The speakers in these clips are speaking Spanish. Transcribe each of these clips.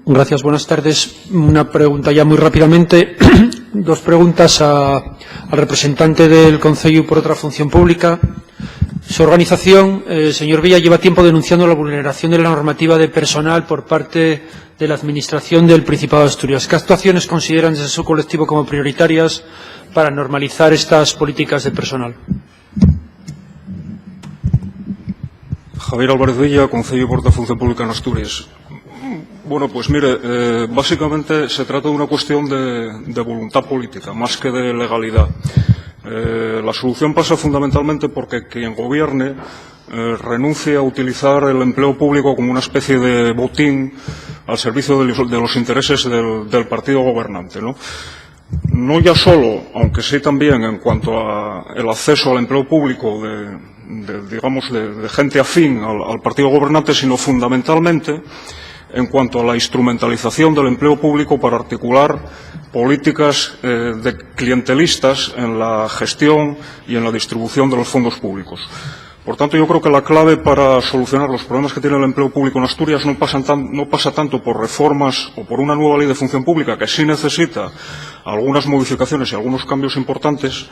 Gracias, buenas tardes. Una pregunta ya muy rápidamente. Dos preguntas al representante del Concello por otra función pública. Su organización, señor Villa, lleva tiempo denunciando la vulneración de la normativa de personal por parte de la Administración del Principado de Asturias. ¿Qué actuaciones consideran desde su colectivo como prioritarias para normalizar estas políticas de personal? Javier Álvarez Villa, Concello por otra función pública en Asturias. Bueno, pues mire, básicamente se trata de una cuestión de voluntad política, más que de legalidad. La solución pasa fundamentalmente porque quien gobierne renuncie a utilizar el empleo público como una especie de botín al servicio de los intereses del partido gobernante, ¿no? No ya solo, aunque sí también en cuanto al acceso al empleo público de gente afín al partido gobernante, sino fundamentalmente en cuanto a la instrumentalización del empleo público para articular políticas clientelistas en la gestión y en la distribución de los fondos públicos. Por tanto, yo creo que la clave para solucionar los problemas que tiene el empleo público en Asturias no pasa tanto por reformas o por una nueva ley de función pública, que sí necesita algunas modificaciones y algunos cambios importantes,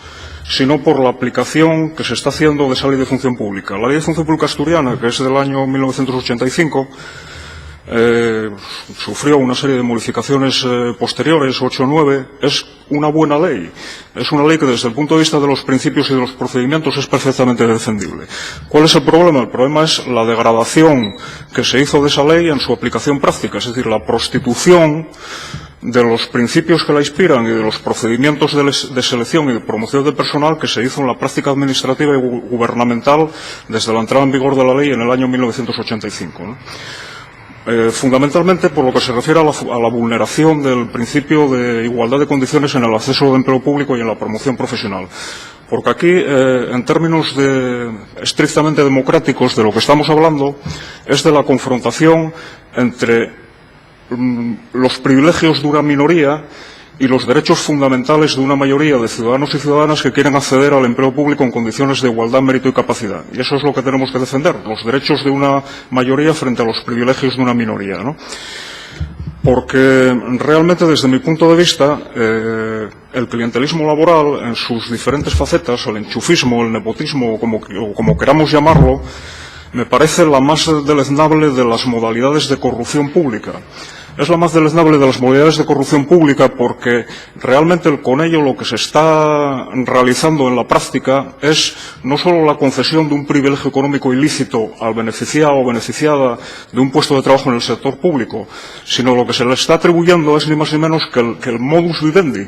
sino por la aplicación que se está haciendo de esa ley de función pública. La ley de función pública asturiana, que es del año 1985, sufrió una serie de modificaciones posteriores, 8 o 9, es una buena ley. Es una ley que desde el punto de vista de los principios y de los procedimientos es perfectamente defendible. ¿Cuál es el problema? El problema es la degradación que se hizo de esa ley en su aplicación práctica, es decir, la prostitución de los principios que la inspiran y de los procedimientos de selección y de promoción de personal que se hizo en la práctica administrativa y gubernamental desde la entrada en vigor de la ley en el año 1985, ¿no? Fundamentalmente por lo que se refiere a la vulneración del principio de igualdad de condiciones en el acceso al empleo público y en la promoción profesional. Porque aquí, en términos estrictamente democráticos, de lo que estamos hablando es de la confrontación entre los privilegios de una minoría y los derechos fundamentales de una mayoría de ciudadanos y ciudadanas que quieren acceder al empleo público en condiciones de igualdad, mérito y capacidad. Y eso es lo que tenemos que defender, los derechos de una mayoría frente a los privilegios de una minoría, ¿no? Porque realmente, desde mi punto de vista, el clientelismo laboral en sus diferentes facetas, el enchufismo, el nepotismo, o como queramos llamarlo, me parece la más deleznable de las modalidades de corrupción pública. Es la más deleznable de las modalidades de corrupción pública porque realmente con ello lo que se está realizando en la práctica es no solo la concesión de un privilegio económico ilícito al beneficiado o beneficiada de un puesto de trabajo en el sector público, sino lo que se le está atribuyendo es ni más ni menos que el modus vivendi,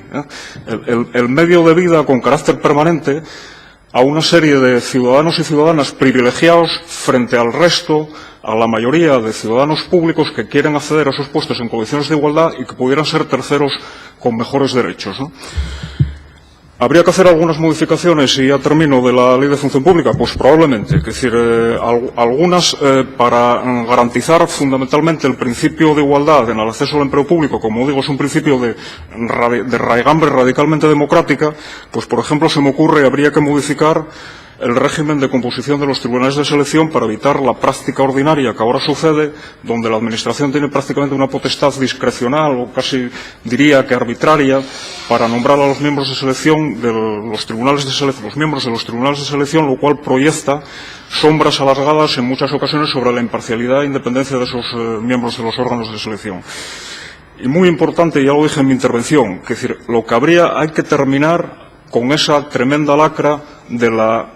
el medio de vida con carácter permanente a una serie de ciudadanos y ciudadanas privilegiados frente al resto, a la mayoría de ciudadanos públicos que quieren acceder a esos puestos en condiciones de igualdad y que pudieran ser terceros con mejores derechos, ¿no? ¿Habría que hacer algunas modificaciones, y ya termino, de la Ley de Función Pública? Pues probablemente. Es decir, algunas para garantizar fundamentalmente el principio de igualdad en el acceso al empleo público, como digo, es un principio de raigambre radicalmente democrática, pues por ejemplo se me ocurre, habría que modificar el régimen de composición de los tribunales de selección para evitar la práctica ordinaria que ahora sucede, donde la Administración tiene prácticamente una potestad discrecional o casi diría que arbitraria para nombrar a los miembros de selección de los tribunales de selección, los miembros de los tribunales de selección, lo cual proyecta sombras alargadas en muchas ocasiones sobre la imparcialidad e independencia de esos miembros de los órganos de selección. Y muy importante, ya lo dije en mi intervención, es decir, hay que terminar con esa tremenda lacra de la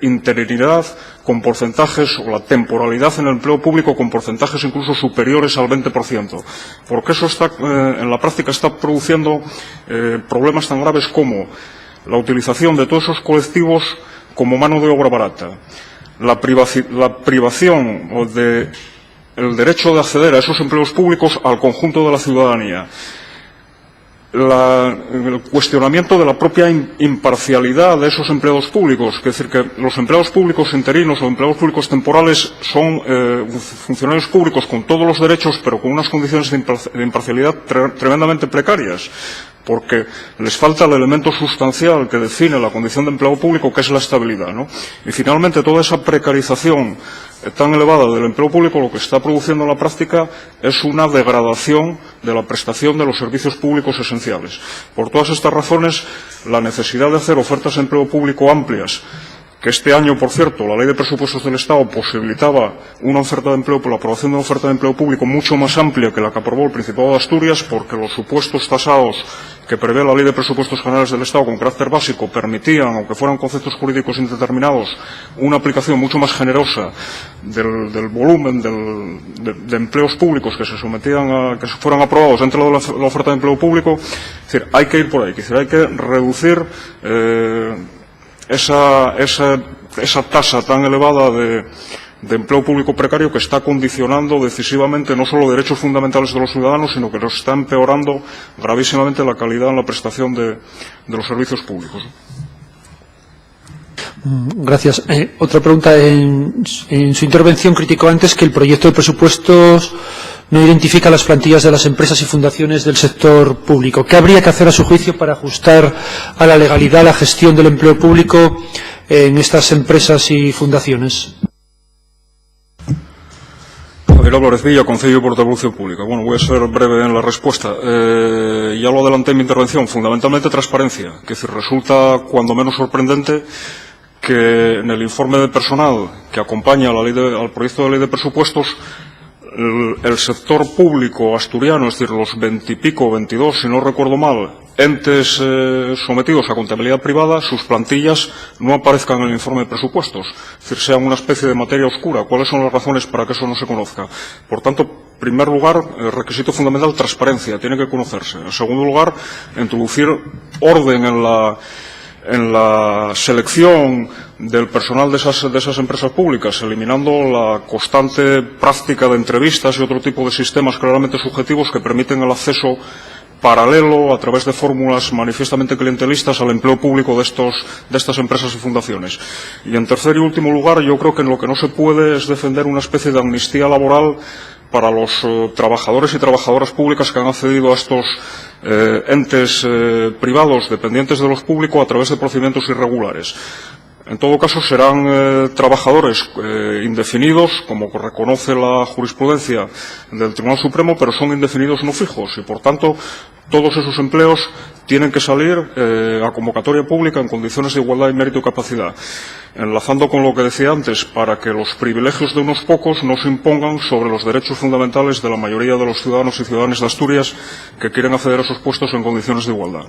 interinidad con porcentajes, o la temporalidad en el empleo público con porcentajes incluso superiores al 20%. Porque eso en la práctica está produciendo problemas tan graves como la utilización de todos esos colectivos como mano de obra barata, la privación del derecho de acceder a esos empleos públicos al conjunto de la ciudadanía, el cuestionamiento de la propia imparcialidad de esos empleados públicos, es decir, que los empleados públicos interinos o empleados públicos temporales son funcionarios públicos con todos los derechos, pero con unas condiciones de imparcialidad tremendamente precarias, porque les falta el elemento sustancial que define la condición de empleado público, que es la estabilidad, ¿no? Y finalmente toda esa precarización tan elevada del empleo público, lo que está produciendo en la práctica es una degradación de la prestación de los servicios públicos esenciales. Por todas estas razones, la necesidad de hacer ofertas de empleo público amplias, que este año, por cierto, la Ley de Presupuestos del Estado posibilitaba una oferta de empleo, la aprobación de una oferta de empleo público mucho más amplia que la que aprobó el Principado de Asturias, porque los supuestos tasados que prevé la Ley de Presupuestos Generales del Estado con carácter básico permitían, aunque fueran conceptos jurídicos indeterminados, una aplicación mucho más generosa del volumen de empleos públicos que se sometían que fueran aprobados dentro de la oferta de empleo público. Es decir, hay que ir por ahí, es decir, hay que reducir esa tasa tan elevada de empleo público precario que está condicionando decisivamente no solo derechos fundamentales de los ciudadanos, sino que los está empeorando gravísimamente la calidad en la prestación de los servicios públicos. Gracias. Otra pregunta. En su intervención criticó antes que el proyecto de presupuestos no identifica las plantillas de las empresas y fundaciones del sector público. ¿Qué habría que hacer a su juicio para ajustar a la legalidad la gestión del empleo público en estas empresas y fundaciones? Javier Álvarez Villa, Concello de Portavolución Pública. Bueno, voy a ser breve en la respuesta. Ya lo adelanté en mi intervención. Fundamentalmente transparencia. Que si resulta cuando menos sorprendente que en el informe de personal que acompaña al proyecto de ley de presupuestos, el sector público asturiano, es decir, los 20 y pico, 22, si no recuerdo mal, entes sometidos a contabilidad privada, sus plantillas no aparezcan en el informe de presupuestos. Es decir, sean una especie de materia oscura. ¿Cuáles son las razones para que eso no se conozca? Por tanto, en primer lugar, el requisito fundamental, transparencia, tiene que conocerse. En segundo lugar, introducir orden en la selección del personal de esas empresas públicas, eliminando la constante práctica de entrevistas y otro tipo de sistemas claramente subjetivos que permiten el acceso paralelo a través de fórmulas manifiestamente clientelistas al empleo público de estas empresas y fundaciones. Y en tercer y último lugar, yo creo que en lo que no se puede es defender una especie de amnistía laboral para los trabajadores y trabajadoras públicas que han accedido a estos entes privados dependientes de los públicos a través de procedimientos irregulares. En todo caso, serán trabajadores indefinidos, como reconoce la jurisprudencia del Tribunal Supremo, pero son indefinidos no fijos y, por tanto, todos esos empleos tienen que salir a convocatoria pública en condiciones de igualdad y mérito y capacidad. Enlazando con lo que decía antes, para que los privilegios de unos pocos no se impongan sobre los derechos fundamentales de la mayoría de los ciudadanos y ciudadanas de Asturias que quieren acceder a esos puestos en condiciones de igualdad.